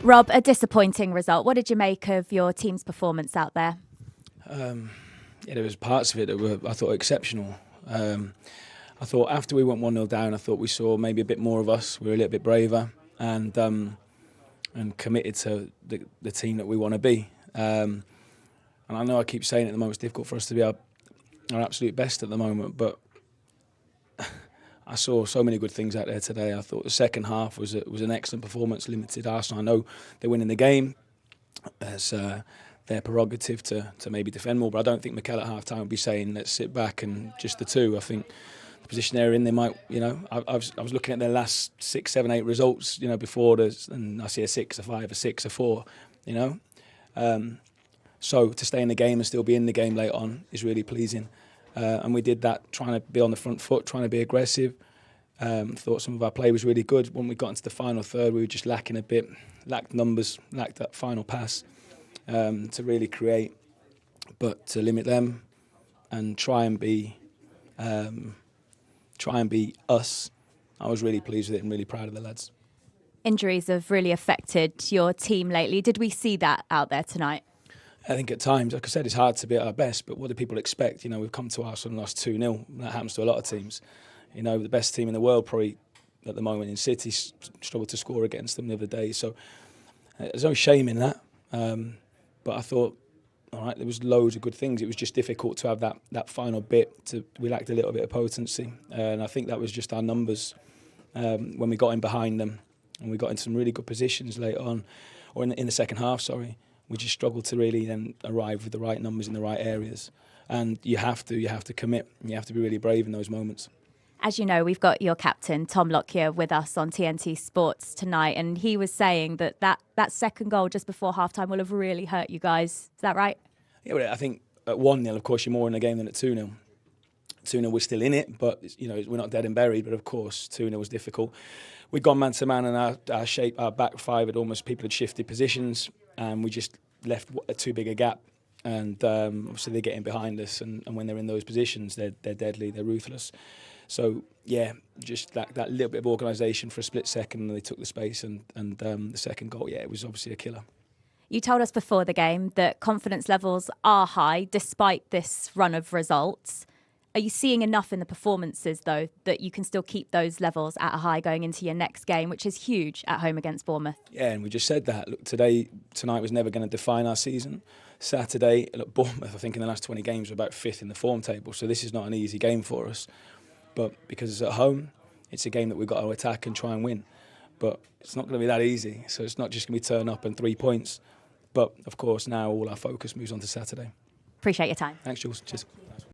Rob, a disappointing result. What did you make of your team's performance out there? Yeah, there was parts of it that were, I thought, exceptional. I thought after we went 1-0 down, I thought we saw maybe a bit more of us. We were a little bit braver and committed to the team that we want to be. And I know I keep saying it at the moment, it's difficult for us to be our absolute best at the moment, but I saw so many good things out there today. I thought the second half was an excellent performance, limited Arsenal. I know they're winning the game. It's their prerogative to maybe defend more, but I don't think Mikel at half-time would be saying, let's sit back and just the two. I think the position they're in, they might, I was looking at their last 6, 7, 8 results, before this, and I see a 6, a 5, a 6, a 4, So to stay in the game and still be in the game late on is really pleasing. And we did that trying to be on the front foot, trying to be aggressive. Thought some of our play was really good. When we got into the final third, we were just lacking a bit, lacked numbers, lacked that final pass to really create. But to limit them and try and be us, I was really pleased with it and really proud of the lads. Injuries have really affected your team lately. Did we see that out there tonight? I think at times, like I said, it's hard to be at our best, but what do people expect? We've come to Arsenal and lost 2-0. That happens to a lot of teams. The best team in the world probably at the moment in City struggled to score against them the other day. So there's no shame in that. But I thought, all right, there was loads of good things. It was just difficult to have that final bit. We lacked a little bit of potency. And I think that was just our numbers when we got in behind them. And we got in some really good positions later on, or in the second half, sorry. We just struggled to really then arrive with the right numbers in the right areas. And you have to commit. And you have to be really brave in those moments. As you know, we've got your captain, Tom Lockyer, with us on TNT Sports tonight. And he was saying that second goal just before halftime will have really hurt you guys. Is that right? Yeah, well, I think at 1-0, of course, you're more in the game than at 2-0. 2-0, we're still in it, but we're not dead and buried. But of course, 2-0 was difficult. We'd gone man to man, and our shape, our back five people had shifted positions, and we just left too big a gap. And obviously, they're getting behind us, and when they're in those positions, they're deadly, they're ruthless. So yeah, just that little bit of organisation for a split second, and they took the space, and the second goal, yeah, it was obviously a killer. You told us before the game that confidence levels are high despite this run of results. Are you seeing enough in the performances, though, that you can still keep those levels at a high going into your next game, which is huge at home against Bournemouth? Yeah, and we just said that. Look, tonight was never going to define our season. Saturday, look, Bournemouth, I think in the last 20 games, we're about 5th in the form table, so this is not an easy game for us. But because it's at home, it's a game that we've got to attack and try and win. But it's not going to be that easy, so it's not just going to be turn up and 3 points. But, of course, now all our focus moves on to Saturday. Appreciate your time. Thanks, Jules. Cheers.